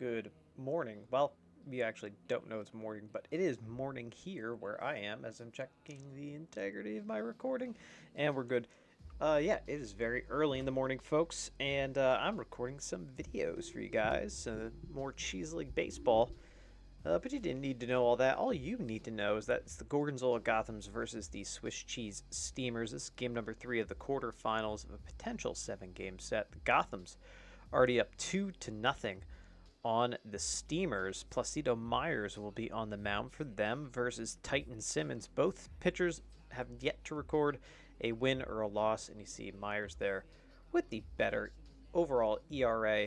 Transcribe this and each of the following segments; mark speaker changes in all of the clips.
Speaker 1: good morning. Well, we actually don't know it's morning, but it is morning here where I am as I'm checking the integrity of my recording, and we're good. Yeah, it is very early in the morning, folks, and I'm recording some videos for you guys, more Cheese League baseball. But you didn't need to know all that. All you need to know is that it's the Gorgonzola Gothams versus the Swiss Cheese Steamers. This is game number 3 of the quarterfinals of a potential 7-game set. The Gothams already up 2-0 on the Steamers. Placido Myers will be on the mound for them versus Titan Simmons. Both pitchers have yet to record a win or a loss, and you see Myers there with the better overall ERA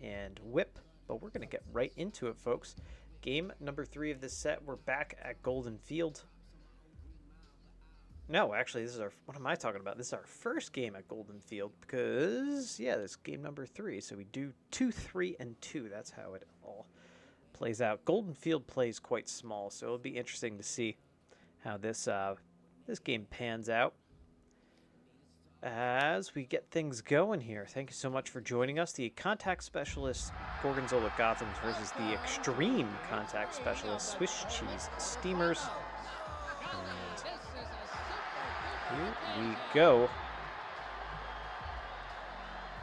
Speaker 1: and whip. But we're going to get right into it, folks. Game number 3 of this set. We're back at Golden Field. No, actually, this is our... What am I talking about? This is our first game at Golden Field because, yeah, this is game number 3. So we do 2, 3, and 2. That's how it all plays out. Golden Field plays quite small, so it'll be interesting to see how this game pans out as we get things going here. Thank you so much for joining us. The contact specialist Gorgonzola Gothams versus the extreme contact specialist Swiss Cheese Steamers. And here we go.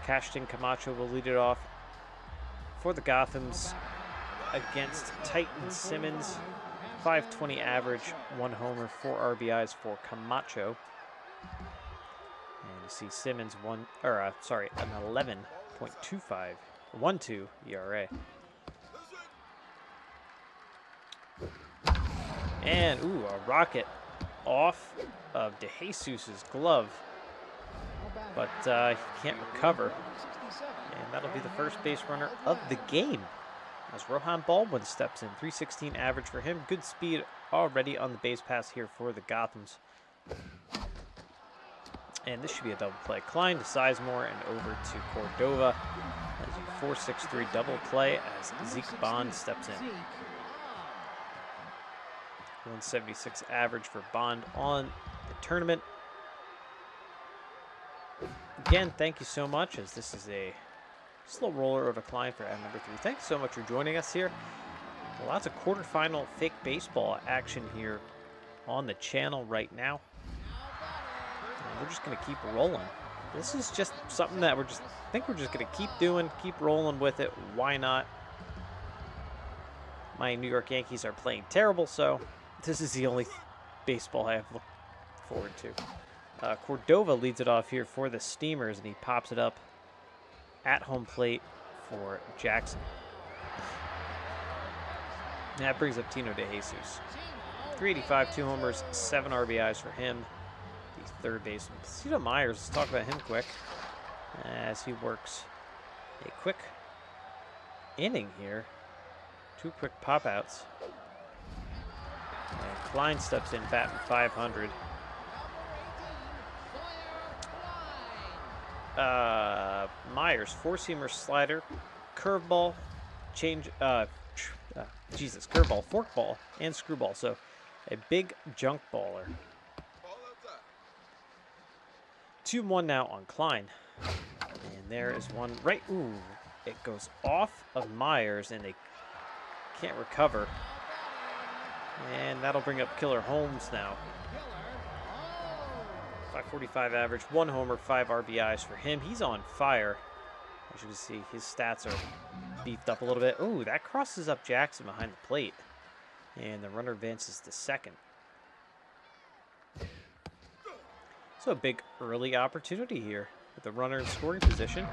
Speaker 1: Cashton Camacho will lead it off for the Gothams against Titan Simmons. 520 average, 1 homer, 4 RBIs for Camacho. And you see Simmons an 11.25 1.2 ERA. And a rocket off of DeJesus's glove, but he can't recover. And that'll be the first base runner of the game as Rohan Baldwin steps in. 316 average for him. Good speed already on the base pass here for the Gothams. And this should be a double play. Klein to Sizemore and over to Cordova as a 4-6-3 double play as Zeke Bond steps in. 176 average for Bond on the tournament. Again, thank you so much, as this is a slow roller of a Klein for ad number 3. Thanks so much for joining us here. Lots of quarterfinal fake baseball action here on the channel right now. And we're just going to keep rolling. This is just something that we're just going to keep doing, keep rolling with it. Why not? My New York Yankees are playing terrible, so this is the only baseball I have looked forward to. Cordova leads it off here for the Steamers, and he pops it up at home plate for Jackson. And that brings up Tino DeJesus. 385, 2 homers, 7 RBIs for him. The third baseman. Placido Myers, let's talk about him quick as he works a quick inning here. 2 quick pop-outs. And Klein steps in, batting 500. Myers, 4-seamer slider, curveball, curveball, forkball, and screwball. So a big junk baller. 2-1 now on Klein. And there is one right. It goes off of Myers, and they can't recover. And that'll bring up Killer Holmes now. 545 average, 1 homer, 5 RBIs for him. He's on fire. As you can see, his stats are beefed up a little bit. That crosses up Jackson behind the plate. And the runner advances to second. So a big early opportunity here with the runner in scoring position.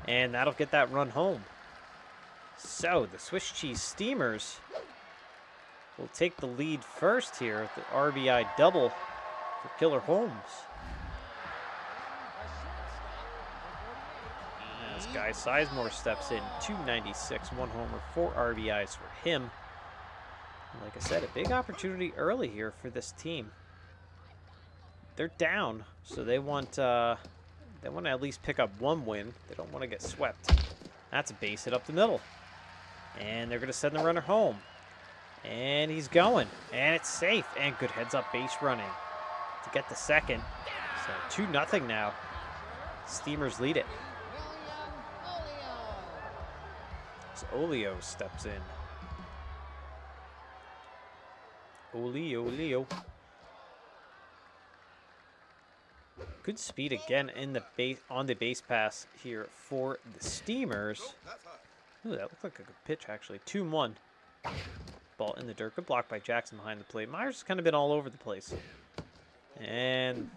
Speaker 1: And that'll get that run home. So the Swiss Cheese Steamers will take the lead first here with the RBI double for Killer Holmes. As Guy Sizemore steps in, 296, 1 homer, 4 RBIs for him. And like I said, a big opportunity early here for this team. They're down, so they want to at least pick up 1 win. They don't want to get swept. That's a base hit up the middle. And they're going to send the runner home. And he's going. And it's safe. And good heads-up base running to get the second. So 2-0 now. Steamers lead it. as Olio steps in. Olio. Good speed again in the on the base pass here for the Steamers. Ooh, that looked like a good pitch, actually. 2-1. Ball in the dirt. Good block by Jackson behind the plate. Myers has kind of been all over the place. And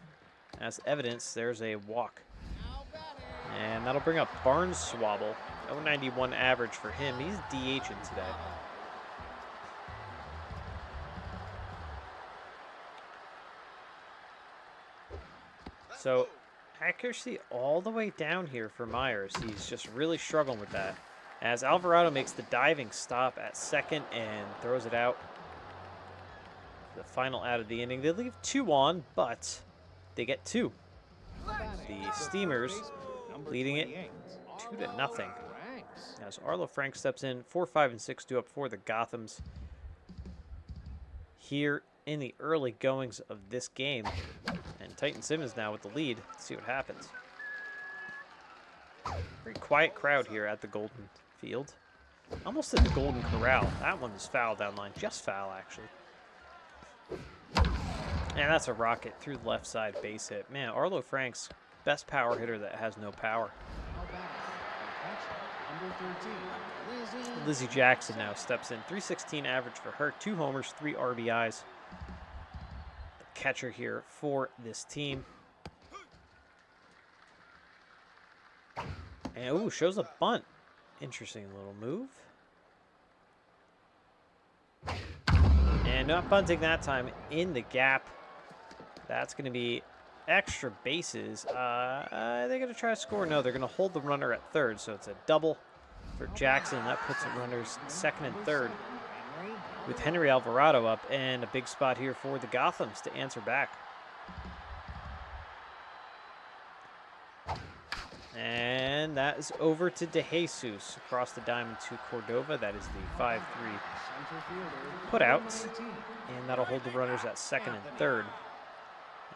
Speaker 1: as evidence, there's a walk. And that'll bring up Barnswabble. 091 average for him. He's DHing today. So, accuracy all the way down here for Myers. He's just really struggling with that. As Alvarado makes the diving stop at second and throws it out. The final out of the inning. They leave 2 on, but they get 2. The Steamers leading it 2-0. As Arlo Frank steps in, 4, 5, and 6 due up for the Gothams. Here in the early goings of this game. And Titan Simmons now with the lead. Let's see what happens. Very quiet crowd here at the Golden Field. Almost at the Golden Corral. That one is foul down line. Just foul, actually. And that's a rocket through the left side base hit. Man, Arlo Frank's best power hitter that has no power. Lizzie Jackson now steps in. 316 average for her. 2 homers, 3 RBIs. The catcher here for this team. And, ooh, shows a bunt. Interesting little move. And not bunting that time in the gap. That's going to be extra bases. They're going to try to score. No, they're going to hold the runner at third. So it's a double for Jackson. That puts the runners second and third with Henry Alvarado up. And a big spot here for the Gothams to answer back. And that is over to DeJesus across the diamond to Cordova. That is the 5-3 put out. And that'll hold the runners at second and third.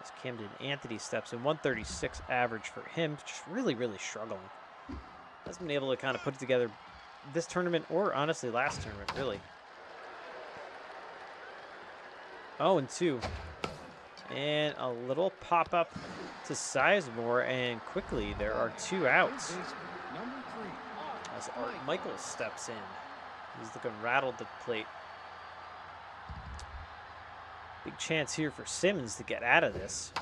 Speaker 1: As Camden Anthony steps in. 136 average for him. Just really, really struggling. Hasn't been able to kind of put it together this tournament or honestly last tournament, really. 0-2. And a little pop-up to Sizemore, and quickly there are 2 outs. As Art Michaels steps in. He's looking rattled at the plate. Big chance here for Simmons to get out of this.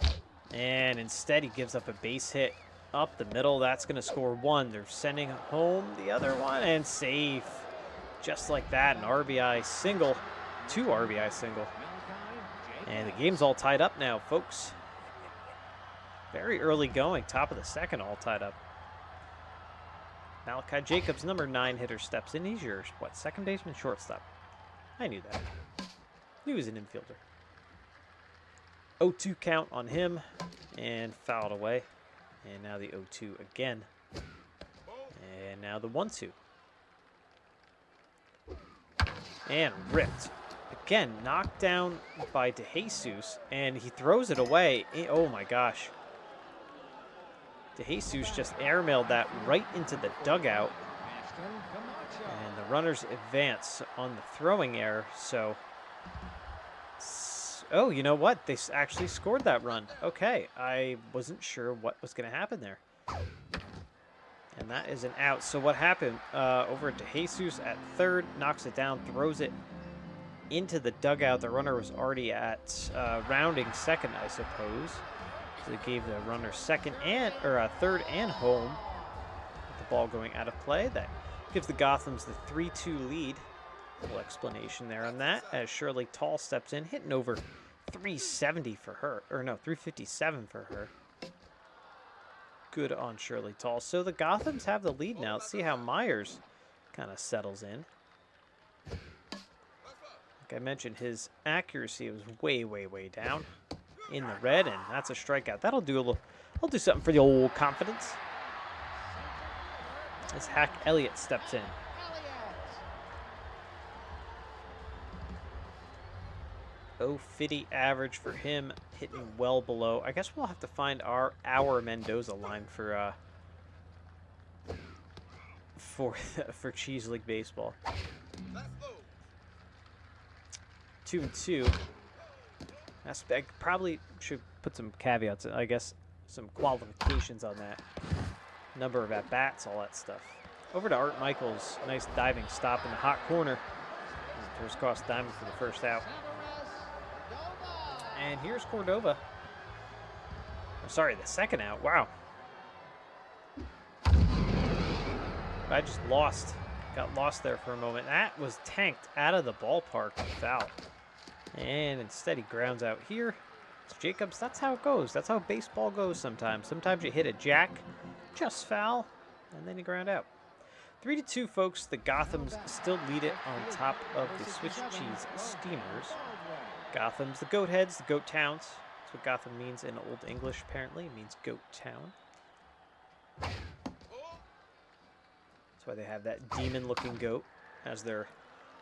Speaker 1: And instead he gives up a base hit up the middle. That's going to score 1. They're sending home the other one, and safe. Just like that, an RBI single. 2 RBI single. And the game's all tied up now, folks. Very early going. Top of the second, all tied up. Malachi Jacobs, number 9 hitter, steps in. He's your, what, second baseman, shortstop? I knew that. He was an infielder. 0-2 count on him. And fouled away. And now the 0-2 again. And now the 1-2. And ripped. Again, knocked down by DeJesus, and he throws it away. Oh my gosh. DeJesus just airmailed that right into the dugout. And the runners advance on the throwing error, so... Oh, you know what? They actually scored that run. Okay, I wasn't sure what was going to happen there. And that is an out. So what happened over to DeJesus at third, knocks it down, throws it into the dugout. The runner was already at rounding second, I suppose. So it gave the runner second and third and home. With the ball going out of play. That gives the Gothams the 3-2 lead. Little explanation there on that as Shirley Tall steps in, hitting over 370 for her, or no, 357 for her. Good on Shirley Tall. So the Gothams have the lead now. Let's see how Myers kind of settles in. Like I mentioned, his accuracy was way, way, way down in the red, and that's a strikeout. That'll do a little. I'll do something for the old confidence. As Hack Elliott steps in. .050 average for him, hitting well below. I guess we'll have to find our Mendoza line for Cheese League Baseball. 2-2. I probably should put some caveats, I guess, some qualifications on that. Number of at-bats, all that stuff. Over to Art Michaels. Nice diving stop in the hot corner. Throws across diamond for the first out. And here's Cordova. Oh, sorry, the second out. Wow. I just lost. Got lost there for a moment. That was tanked out of the ballpark. Foul. And instead he grounds out here. It's Jacobs. That's how it goes. That's how baseball goes sometimes. Sometimes you hit a jack, just foul, and then you ground out. 3-2, folks. The Gothams still lead it on top of the Swiss Cheese Steamers. Gothams, the goat heads, the goat towns. That's what Gotham means in Old English, apparently. It means goat town. That's why they have that demon-looking goat as their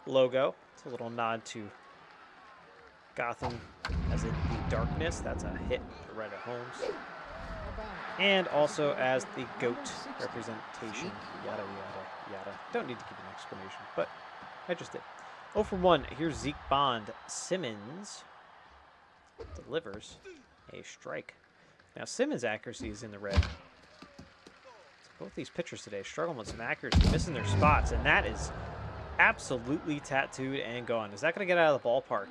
Speaker 1: logo. It's a little nod to Gotham as in the darkness. That's a hit right at Holmes. And also as the goat representation. Yada, yada, yada. Don't need to give an explanation, but I just did. 0 for 1. Here's Zeke Bond. Simmons delivers a strike. Now Simmons' accuracy is in the red. Both these pitchers today struggling with some accuracy, missing their spots, and that is absolutely tattooed and gone. Is that going to get out of the ballpark?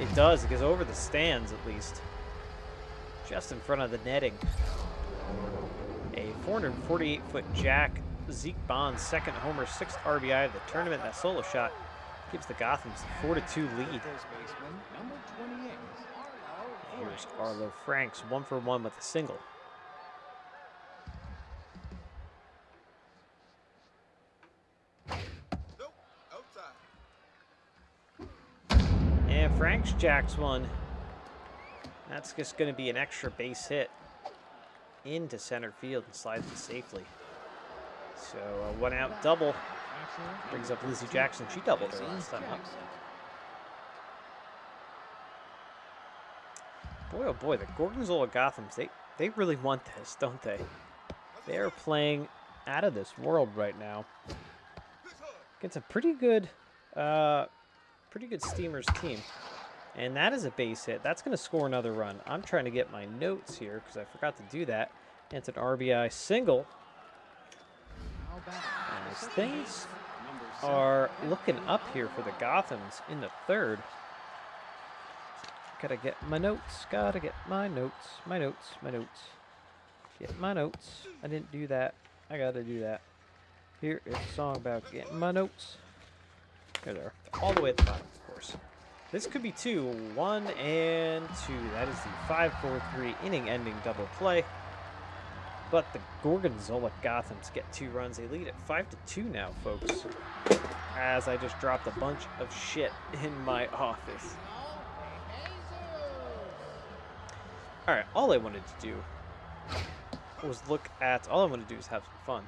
Speaker 1: It does. It goes over the stands, at least. Just in front of the netting. A 448-foot jack. Zeke Bond's second homer, 6th RBI of the tournament. That solo shot gives the Gothams the 4-2 lead. Here's Arlo Franks, 1 for 1 with a single. And Franks jacks one. That's just going to be an extra base hit into center field and slides it safely. So a 1-out double brings up Lizzie Jackson. She doubled her last time up. Boy, oh boy, the Gorgonzola Gothams, they really want this, don't they? They are playing out of this world right now. Against a pretty good Steamers team. And that is a base hit. That's going to score another run. I'm trying to get my notes here because I forgot to do that. It's an RBI single. As things are looking up here for the Gothams in the third. Gotta get my notes. Gotta get my notes. My notes. My notes. Get my notes. I didn't do that. I gotta do that. Here is a song about getting my notes. There they are. All the way at the bottom, of course. This could be 2. 1 and 2. That is the 5-4-3 inning-ending double play. But the Gorgonzola Gothams get 2 runs. They lead at 5-2 now, folks. As I just dropped a bunch of shit in my office. All right, all I wanted to do was all I wanted to do is have some fun.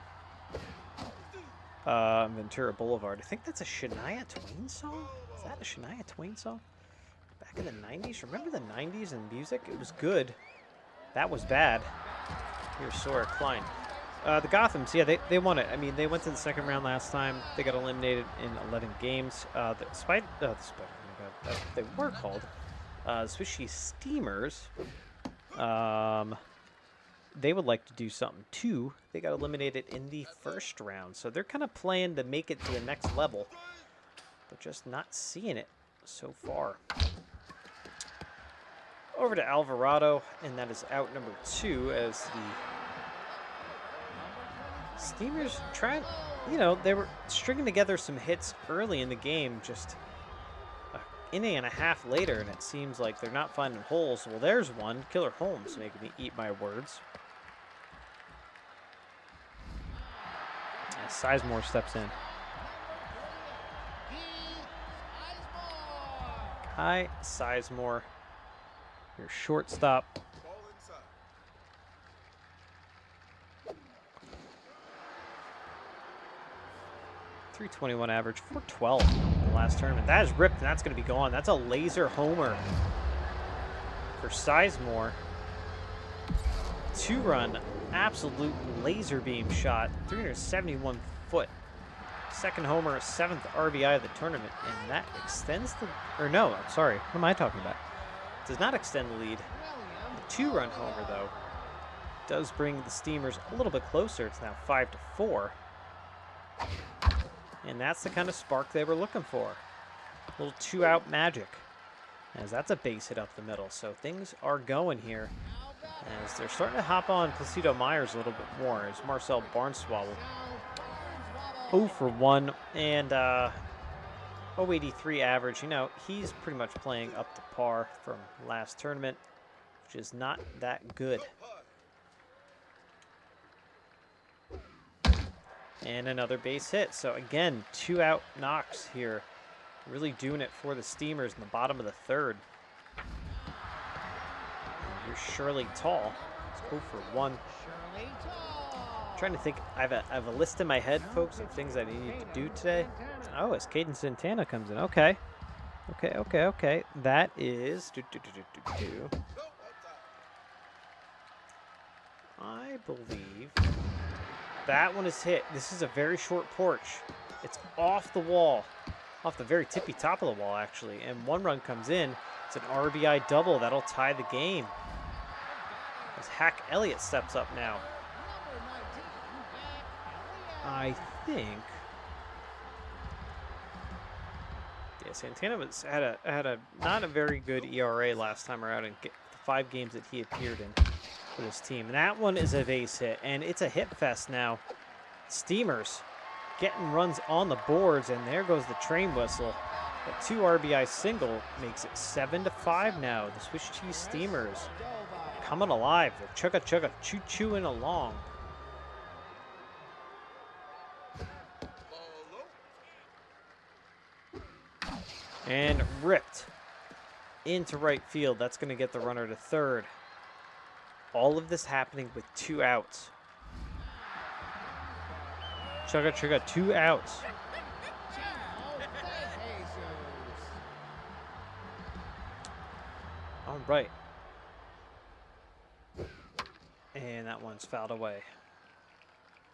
Speaker 1: Ventura Boulevard. I think that's a Shania Twain song? Is that a Shania Twain song? Back in the 90s? Remember the 90s in music? It was good. That was bad. Here's Sora Klein. The Gothams, yeah, they won it. I mean, they went to the second round last time. They got eliminated in 11 games. They were called Swiss Cheese Steamers. They would like to do something too. They got eliminated in the first round, so they're kind of playing to make it to the next level, but just not seeing it so far. Over to Alvarado, and that is out number 2 as the Steamers trying, they were stringing together some hits early in the game, just an inning and a half later, and it seems like they're not finding holes. Well, there's one. Killer Holmes making me eat my words. As Sizemore steps in. Kai Sizemore, your shortstop. 321 average, 412 in the last tournament. That is ripped, and that's going to be gone. That's a laser homer for Sizemore. 2-run, absolute laser beam shot. 371 foot. Second homer, 7th RBI of the tournament, and that extends the... Or no, I'm sorry. What am I talking about? Does not extend the lead. The 2-run homer, though, does bring the Steamers a little bit closer. It's now 5-4. And that's the kind of spark they were looking for. A little 2-out magic. As that's a base hit up the middle. So things are going here. As they're starting to hop on Placido Myers a little bit more. As Marcel Barnswabble 0 for 1 and 083 average. You know, he's pretty much playing up to par from last tournament, which is not that good. And another base hit. So again, 2-out knocks here. Really doing it for the Steamers in the bottom of the 3rd. Here's Shirley Tall. Let's go for 1. I'm trying to think. I have a list in my head, folks, of things I need to do today. Oh, as Caden Santana comes in. Okay. Okay. That is... I believe that one is hit. This is a very short porch. It's off the wall. Off the very tippy top of the wall, actually. And 1 run comes in. It's an RBI double. That'll tie the game. As Hack Elliott steps up now. I think... Yeah, Santana had a not a very good ERA last time around in the 5 games that he appeared in for this team. And that one is a base hit, and it's a hit fest now. Steamers getting runs on the boards, and there goes the train whistle. A 2 RBI single makes it 7-5 now. The Swiss Cheese Steamers coming alive. They're chugga choo-chooing along. And ripped into right field. That's going to get the runner to 3rd. All of this happening with 2 outs. Chugga, 2 outs. All right. And that one's fouled away.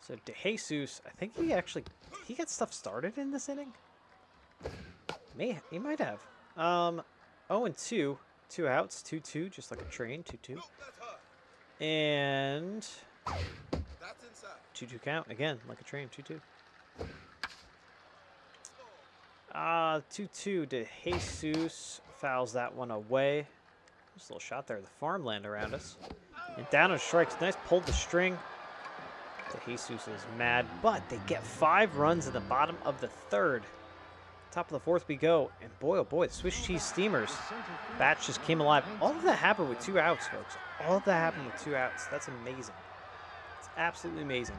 Speaker 1: So DeJesus, I think he got stuff started in this inning. He might have. 0-2, 2 outs, 2-2, just like a train, 2-2. And 2-2 count again, like a train, 2-2. 2-2 to Jesus, fouls that one away. Just a little shot there, the farmland around us. And down on strikes, nice pulled the string. De Jesus is mad, but they get 5 runs in the bottom of the 3rd. Top of the 4th we go, and boy, oh boy, the Swiss Cheese Steamers. Bats just came alive. All of that happened with 2 outs, folks. All of that happened with 2 outs. That's amazing. It's absolutely amazing.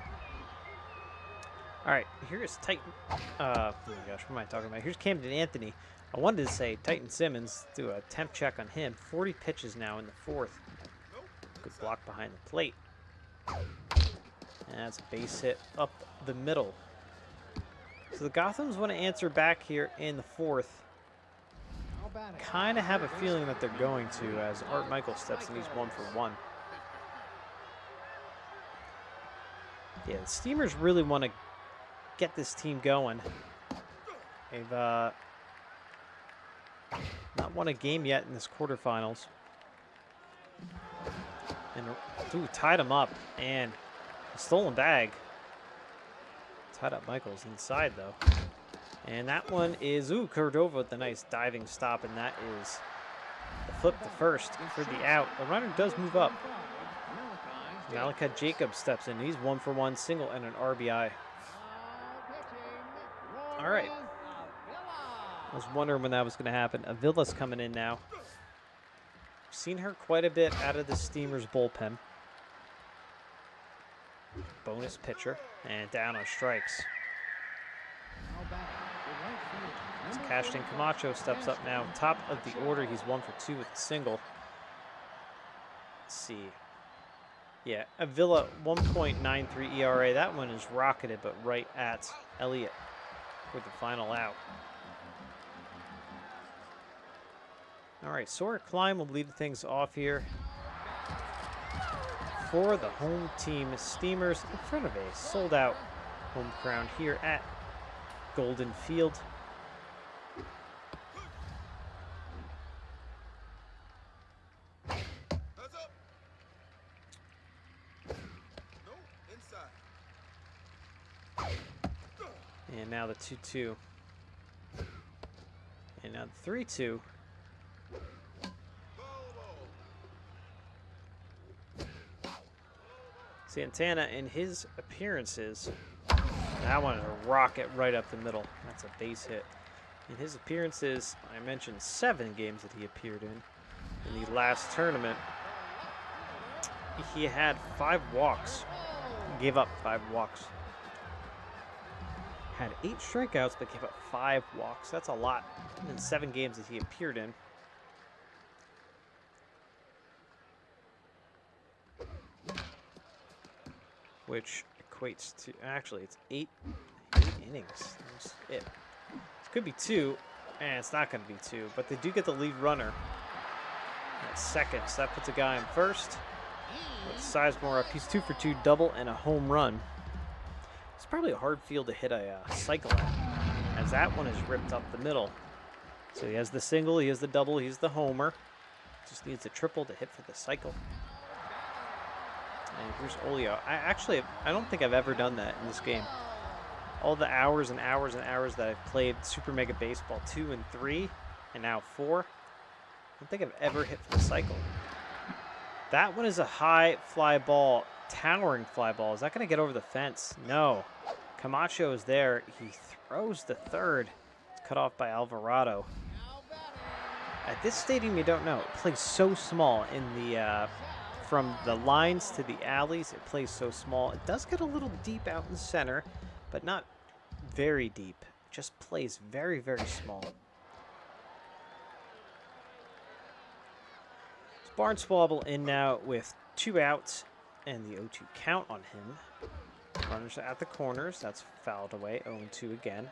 Speaker 1: All right, here's Titan. Oh my gosh, what am I talking about? Here's Camden Anthony. I wanted to say Titan Simmons, do a temp check on him. 40 pitches now in the 4th. Good block behind the plate. And that's a base hit up the middle. So the Gothams want to answer back here in the 4th. Kind of have a feeling that they're going to, as Art Michael steps in. He's 1 for 1. Yeah, the Steamers really want to get this team going. They've not won a game yet in this quarterfinals. And tied him up, and a stolen bag. Tied up Michaels inside, though. And that one is, Cordova with the nice diving stop, and that is the flip to first for the out. The runner does move up. Malachi Jacobs steps in. He's 1 for 1 single and an RBI. All right. I was wondering when that was going to happen. Avila's coming in now. Seen her quite a bit out of the Steamers bullpen. Bonus pitcher, and down on strikes. As Cashton Camacho steps up now. Top of the order, he's 1 for 2 with a single. Let's see. Yeah, Avila 1.93 ERA. That one is rocketed, but right at Elliott for the final out. All right, Sawyer Klein will lead things off here for the home team. Steamers in front of a sold-out home ground here at Golden Field. And now the 2-2. And now the 3-2. Santana in his appearances, that one is a rocket right up the middle. That's a base hit. In his appearances, I mentioned 7 games that he appeared in the last tournament. He had 5 walks. He gave up 5 walks. Had 8 strikeouts, but gave up 5 walks. That's a lot in 7 games that he appeared in. Which equates to, actually, it's 8 innings. That's it. This could be 2, and it's not going to be 2, but they do get the lead runner at second, so that puts a guy in first. With Sizemore up, he's 2 for 2, double and a home run. It's probably a hard field to hit a cycle at, as that one is ripped up the middle. So he has the single, he has the double, he's the homer. Just needs a triple to hit for the cycle. And here's Olio. I don't think I've ever done that in this game. All the hours and hours and hours that I've played Super Mega Baseball 2 and 3, and now 4, I don't think I've ever hit for the cycle. That one is a high fly ball, towering fly ball. Is that going to get over the fence? No. Camacho is there. He throws the third. It's cut off by Alvarado. At this stadium, you don't know. It plays so small in the... from the lines to the alleys, it plays so small. It does get a little deep out in the center, but not very deep. It just plays very, very small. It's Barnswoggle in now with 2 outs and the 0-2 count on him. Runners at the corners. That's fouled away. 0-2 again.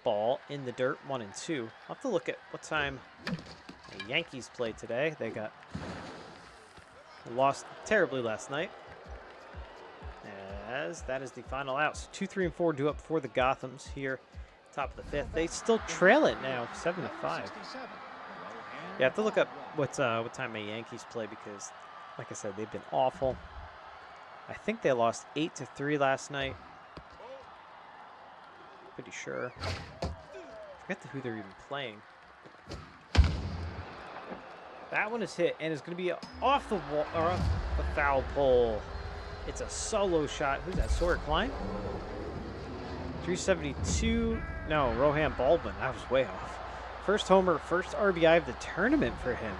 Speaker 1: Ball in the dirt. 1-2. I'll have to look at what time the Yankees played today. They lost terribly last night, as that is the final out. So 2, 3, and 4 due up for the Gothams here, top of the 5th. They still trail it now, 7-5. Yeah, I have to look up what time the Yankees play because, like I said, they've been awful. I think they lost 8-3 last night. Pretty sure. I forget who they're even playing. That one is hit and is going to be off the wall or off the foul pole. It's a solo shot. Who's that? Sawyer Klein? 372. No, Rohan Baldwin. I was way off. First homer, first RBI of the tournament for him.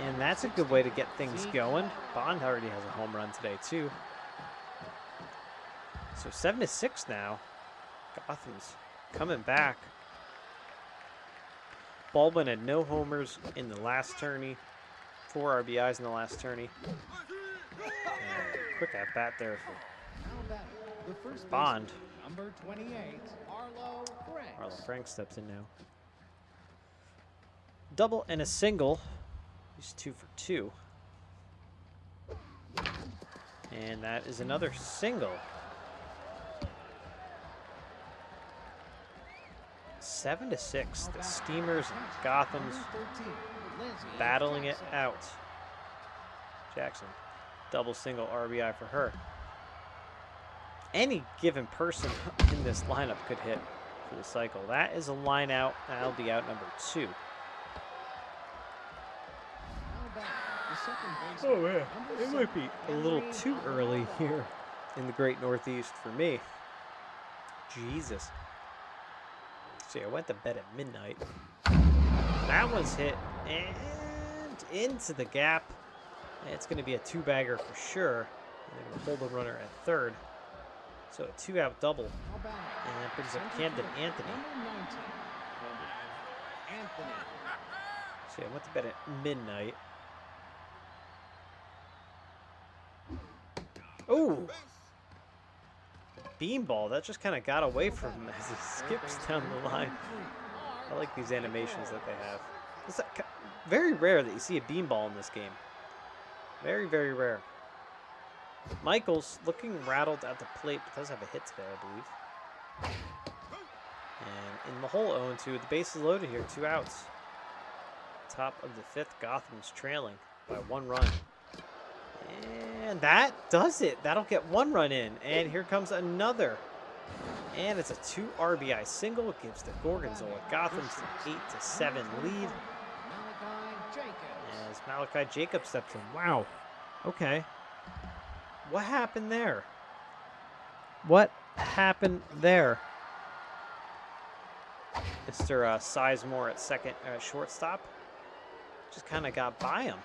Speaker 1: And that's a good way to get things going. Bond already has a home run today, too. So 7-6 now. Gotham's coming back. Baldwin had no homers in the last tourney. 4 RBIs in the last tourney. And quick at bat there for Bond.
Speaker 2: Number 28,
Speaker 1: Arlo Frank steps in now. Double and a single. He's 2 for 2. And that is another single. 7-6. The Steamers and Gothams battling it out. Jackson, double single RBI for her. Any given person in this lineup could hit for the cycle. That is a line out. That'll be out number 2. Oh man, it might be a little too early here in the Great Northeast for me. Jesus. See, I went to bed at midnight. That one's hit and into the gap. It's going to be a 2-bagger for sure. And they're going to hold the runner at third. So a 2-out double. And that brings up Camden Anthony. See, I went to bed at midnight. Oh! Beanball, that just kind of got away from him as he skips down the line. I like these animations that they have. It's very rare that you see a beanball in this game. Very, very rare. Michaels looking rattled at the plate, but does have a hit today, I believe. And in the hole, 0-2. The base is loaded here, 2 outs. Top of the 5th, Gotham's trailing by 1 run. And that does it. That'll get 1 run in. And here comes another. And it's a 2 RBI single. It gives the Gorgonzola Gothams an 8-7 lead. As Malachi Jacobs steps in. Wow. Okay. What happened there? What happened there? Mr. Sizemore at second, shortstop. Just kind of got by him.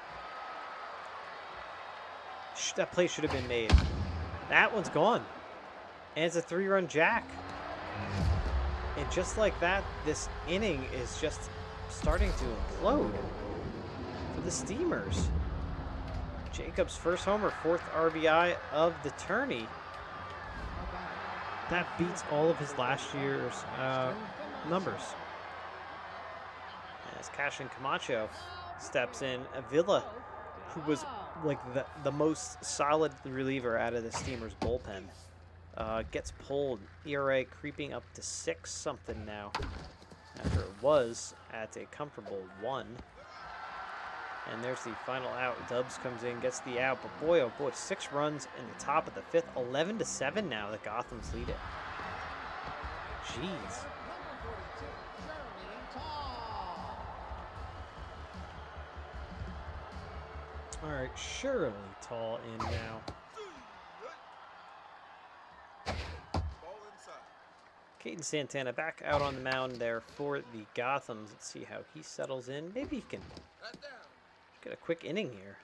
Speaker 1: That play should have been made. That one's gone. And it's a 3-run jack. And just like that, this inning is just starting to implode for the Steamers. Jacobs' first homer, 4th RBI of the tourney. That beats all of his last year's numbers. As Cashin Camacho steps in, Avila, who was like the most solid reliever out of the Steamers bullpen, gets pulled. ERA creeping up to 6-something now, after it was at a comfortable 1. And there's the final out. Dubs comes in, gets the out, but boy, oh boy, 6 runs in the top of the 5th. 11-7 now. The Gothams lead it. Jeez. All right, Shirley Tall in now. Caden Santana back out on the mound there for the Gothams. Let's see how he settles in. Maybe he can get a quick inning here.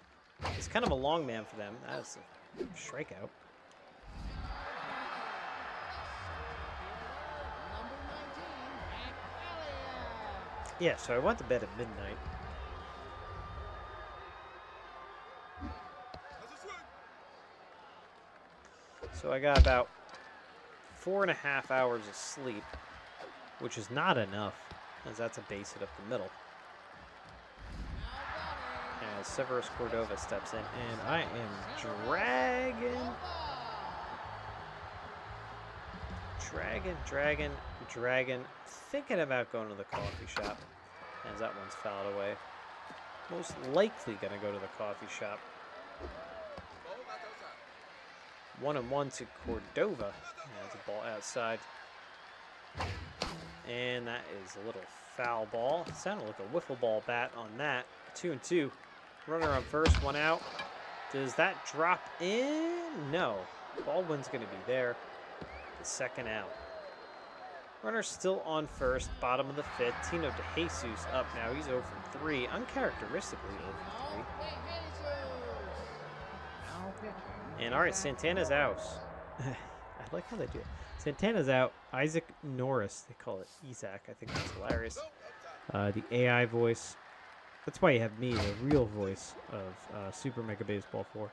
Speaker 1: He's kind of a long man for them. That's a strikeout. Yeah, so I went to bed at midnight. So I got about 4.5 hours of sleep, which is not enough, as that's a base hit up the middle. As Severus Cordova steps in, and I am dragging, thinking about going to the coffee shop, as that one's fouled away. Most likely going to go to the coffee shop. 1-1 to Cordova. That's a ball outside. And that is a little foul ball. It sounded like a wiffle ball bat on that. 2-2. Runner on first, 1 out. Does that drop in? No. Baldwin's going to be there. The 2nd out. Runner still on first, bottom of the 5th. Tino DeJesus up now. He's 0 for 3. Uncharacteristically 0 for 3. And all right, Santana's out. I like how they do it. Santana's out. Isaac Norris, they call it Isaac. I think that's hilarious. The AI voice. That's why you have me, the real voice of Super Mega Baseball 4.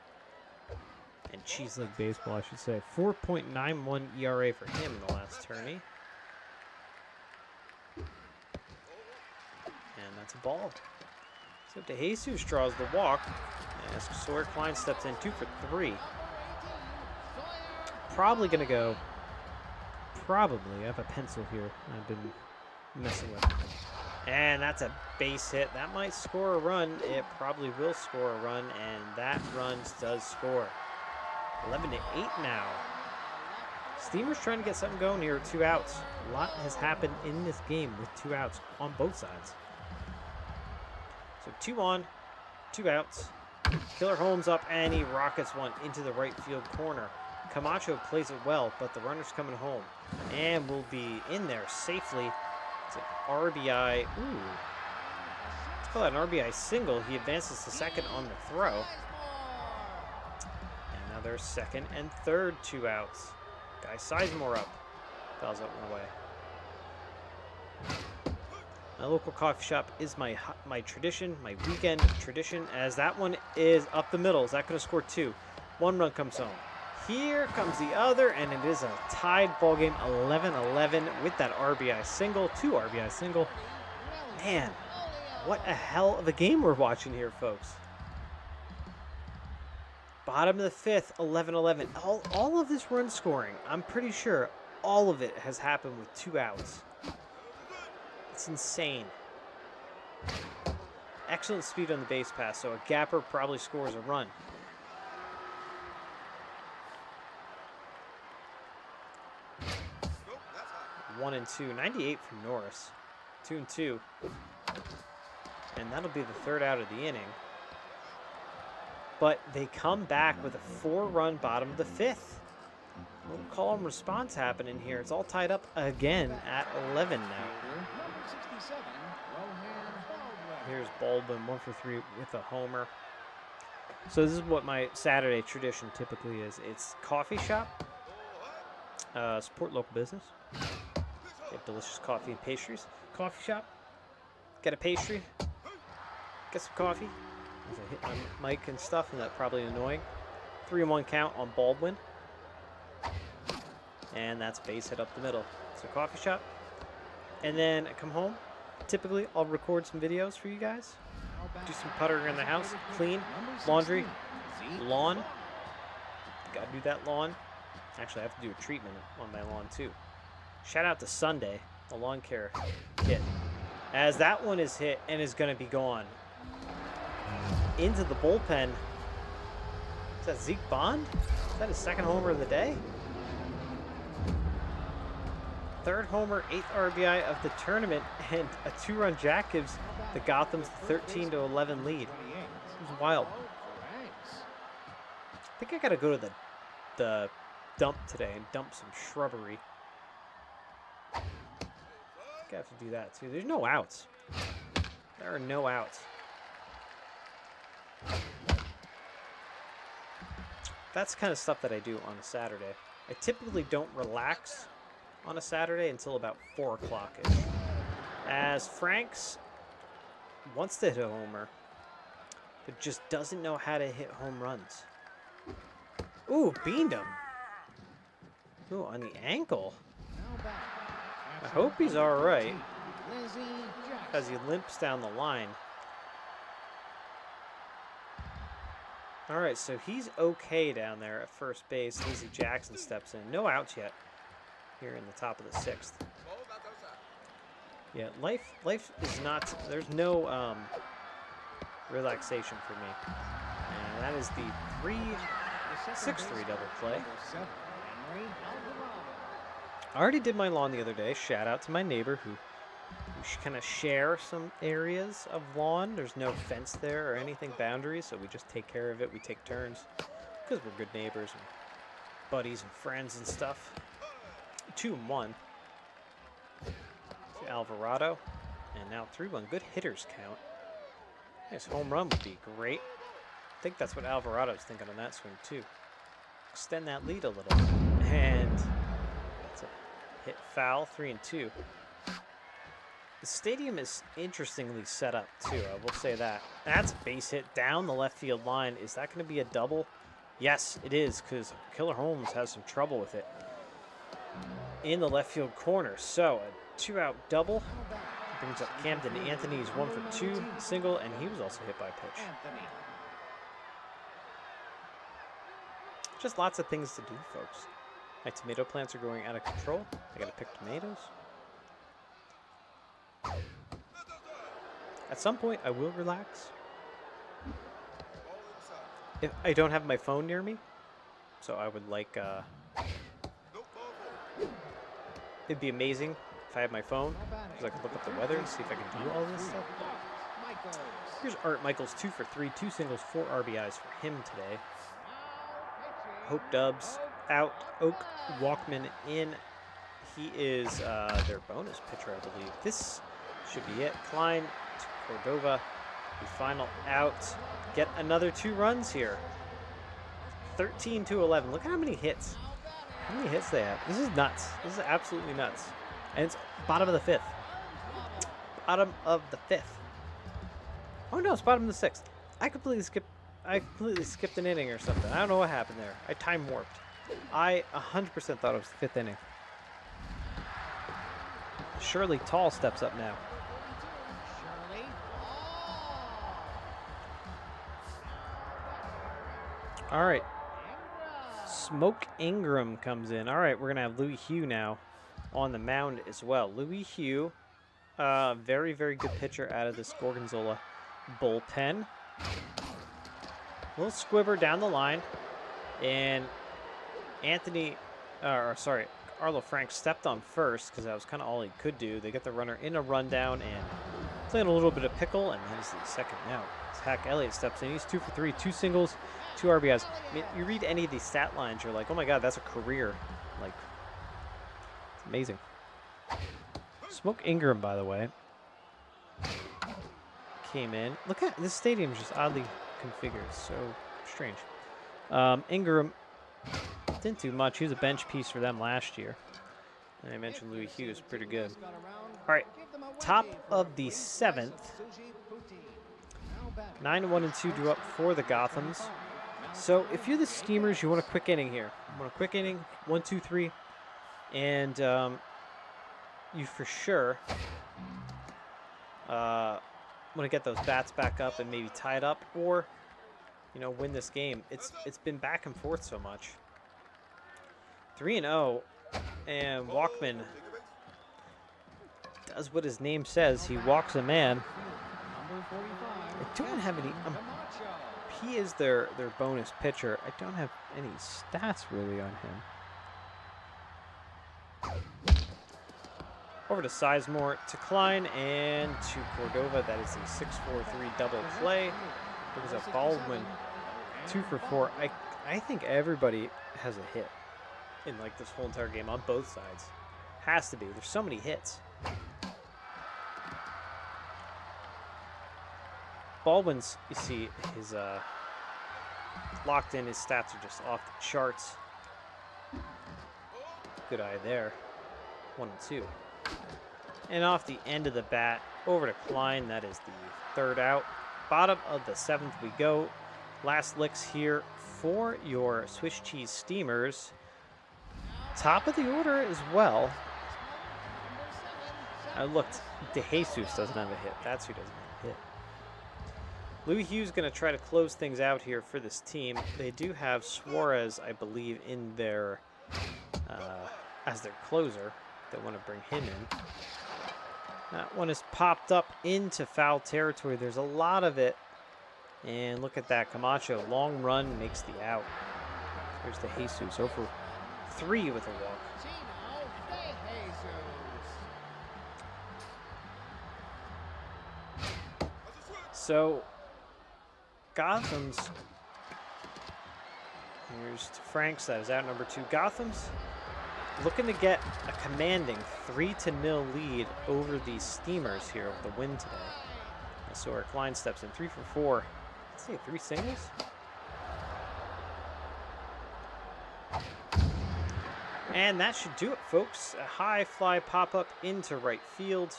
Speaker 1: And Cheese League Baseball, I should say. 4.91 ERA for him in the last tourney. And that's a ball. So DeJesus draws the walk. As Sawyer Klein steps in, 2 for 3. Probably going to go. Probably. I have a pencil here I've been messing with. And that's a base hit. That might score a run. It probably will score a run, and that run does score. 11-8 now. Steamers trying to get something going here with 2 outs. A lot has happened in this game with 2 outs on both sides. So 2 on, 2 outs. Killer Holmes up, and he rockets one into the right field corner. Camacho plays it well, but the runner's coming home and will be in there safely. It's an RBI. Ooh. Let's call that an RBI single. He advances to second on the throw. And now there's 2nd and 3rd 2 outs. Guy Sizemore up. Fouls that one away. My local coffee shop is my tradition, my weekend tradition, as that one is up the middle. Is that going to score 2? 1 run comes home. Here comes the other, and it is a tied ball game, 11-11 with that RBI single, 2 RBI single. Man, what a hell of a game we're watching here, folks. Bottom of the fifth, 11-11. All of this run scoring, I'm pretty sure all of it has happened with 2 outs. It's insane. Excellent speed on the base pass, so a gapper probably scores a run. One and 2. 98 from Norris. 2-2. And that'll be the 3rd out of the inning. But they come back with a 4-run bottom of the 5th. Little call and response happening here. It's all tied up again at 11 now. Here's Baldwin, 1 for 3 with a homer. So this is what my Saturday tradition typically is. It's coffee shop, support local business, get delicious coffee and pastries. Coffee shop, get a pastry, get some coffee. As I hit my mic and stuff, and that's probably annoying. 3-1 count on Baldwin. And that's base hit up the middle. So coffee shop. And then I come home. Typically, I'll record some videos for you guys. Do some puttering in the house. Clean. Laundry. Lawn. Gotta do that lawn. Actually, I have to do a treatment on my lawn too. Shout out to Sunday, the lawn care kit. As that one is hit and is going to be gone. Into the bullpen. Is that Zeke Bond? Is that his 2nd homer of the day? 3rd homer, 8th RBI of the tournament, and a 2-run jack gives the Gothams the 13-11 lead. It was wild. I think I gotta go to the dump today and dump some shrubbery. I think I have to do that too. There's no outs. There are no outs. That's the kind of stuff that I do on a Saturday. I typically don't relax on a Saturday until about 4 o'clock-ish. As Franks wants to hit a homer, but just doesn't know how to hit home runs. Ooh, beamed him. Ooh, on the ankle. I hope he's all right, as he limps down the line. All right, so he's okay down there at first base. Lizzie Jackson steps in. No outs yet here in the top of the 6th. Yeah, life is not, there's no relaxation for me. And that is the 6-3 double play. I already did my lawn the other day. Shout out to my neighbor who kind of share some areas of lawn. There's no fence there or anything, boundaries, so we just take care of it. We take turns because we're good neighbors and buddies and friends and stuff. 2-1 to Alvarado, and now 3-1. Good hitters count. Nice home run would be great. I think that's what Alvarado's thinking on that swing too. Extend that lead a little, and that's a hit foul. 3-2. The stadium is interestingly set up too, I will say that. That's a base hit down the left field line. Is that going to be a double? Yes, it is, because Killer Holmes has some trouble with it in the left field corner. So a 2-out double brings up Camden Anthony. He's 1 for 2 single, and he was also hit by a pitch. Just lots of things to do, folks. My tomato plants are going out of control. I gotta pick tomatoes. At some point, I will relax. If I don't have my phone near me, so I would like, it'd be amazing if I had my phone, because I could look up the weather and see if I can do all this stuff. Here's Art Michaels, 2 for 3, 2 singles, 4 RBIs for him today. Hope Dubs out, Oak Walkman in. He is their bonus pitcher, I believe. This should be it. Klein to Cordova, the final out. Get another 2 runs here. 13-11. Look at how many hits. How many hits they have. This is nuts. This is absolutely nuts. And it's bottom of the 5th. Bottom of the 5th. Oh no, it's bottom of the 6th. I completely skipped an inning or something. I don't know what happened there. I time warped. I 100% thought it was the 5th inning. Shirley Tall steps up now. All right. Smoke Ingram comes in. All right, we're going to have Louis Hugh now on the mound as well. Louis Hugh, very, very good pitcher out of this Gorgonzola bullpen. Little squibber down the line. And Arlo Frank stepped on first because that was kind of all he could do. They get the runner in a rundown and playing a little bit of pickle, and that is the second out. Hack Elliott steps in. He's 2 for 3, 2 singles, 2 RBIs. I mean, you read any of these stat lines, you're like, oh my God, that's a career. Like, it's amazing. Smoke Ingram, by the way, came in. Look at this stadium, just oddly configured. So strange. Ingram didn't do much. He was a bench piece for them last year. And I mentioned Louis Hughes, pretty good. All right, top of the 7th. 9-1-2 drew up for the Gothams. So if you're the Steamers, you want a quick inning here. You want a quick inning, 1, 2, 3, and you for sure want to get those bats back up and maybe tie it up, or win this game. It's been back and forth so much. 3-0, and Walkman does what his name says. He walks a man. I don't have any. He is their bonus pitcher. I don't have any stats really on him. Over to Sizemore, to Klein, and to Cordova. That is a 6-4-3 double play. Because of Baldwin, 2 for 4. I think everybody has a hit in like this whole entire game on both sides. Has to be. There's so many hits. Baldwin's, you see, his locked in. His stats are just off the charts. Good eye there. 1 and 2. And off the end of the bat, over to Klein. That is the 3rd out. Bottom of the 7th we go. Last licks here for your Swiss cheese steamers. Top of the order as well. I looked. DeJesus doesn't have a hit. That's who doesn't have a hit. Louis Hughes going to try to close things out here for this team. They do have Suarez, I believe, in their as their closer. They want to bring him in. That one is popped up into foul territory. There's a lot of it. And look at that. Camacho, long run, makes the out. Here's DeJesus, over 3 with a walk. So, Gothams, here's to Franks, that is out number 2. Gothams looking to get a commanding 3-0 lead over the Steamers here with the win today. So our Klein steps in, 3 for 4. Let's see, 3 singles. And that should do it, folks. A high fly pop-up into right field.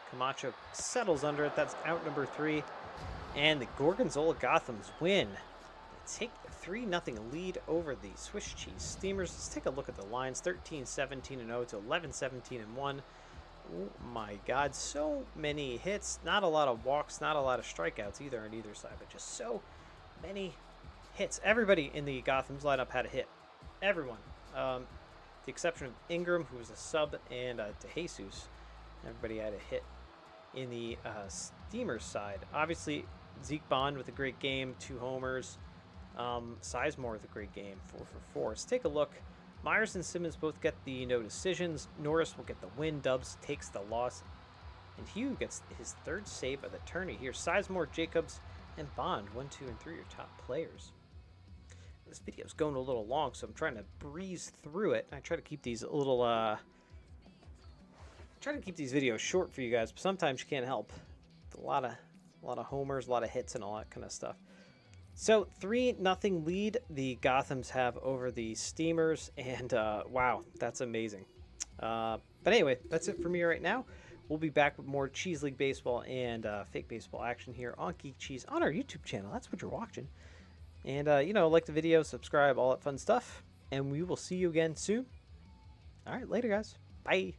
Speaker 1: Camacho settles under it. That's out number 3. And the Gorgonzola Gothams win. They take the 3-0 lead over the Swiss cheese Steamers. Let's take a look at the lines. 13-17-0 to 11-17-1. Oh my God, so many hits. Not a lot of walks, not a lot of strikeouts either on either side, but just so many hits. Everybody in the Gothams lineup had a hit. Everyone. The exception of Ingram, who was a sub, and DeJesus. Everybody had a hit in the Steamers side. Obviously, Zeke Bond with a great game, 2 homers. Sizemore with a great game, 4 for 4. Let's take a look. Myers and Simmons both get the no decisions. Norris will get the win. Dubs takes the loss. And Hugh gets his 3rd save of the tourney here. Sizemore, Jacobs, and Bond, 1, 2, and 3 are top players. This video is going a little long, so I'm trying to breeze through it. I try to keep these a little, try to keep these videos short for you guys, but sometimes you can't help. A lot of homers, a lot of hits, and all that kind of stuff. So 3-0 lead the Gothams have over the Steamers, and wow, that's amazing. But anyway, that's it for me right now. We'll be back with more Cheese League Baseball and fake baseball action here on Geek Cheese on our YouTube channel. That's what you're watching. And, like the video, subscribe, all that fun stuff. And we will see you again soon. All right, later, guys. Bye.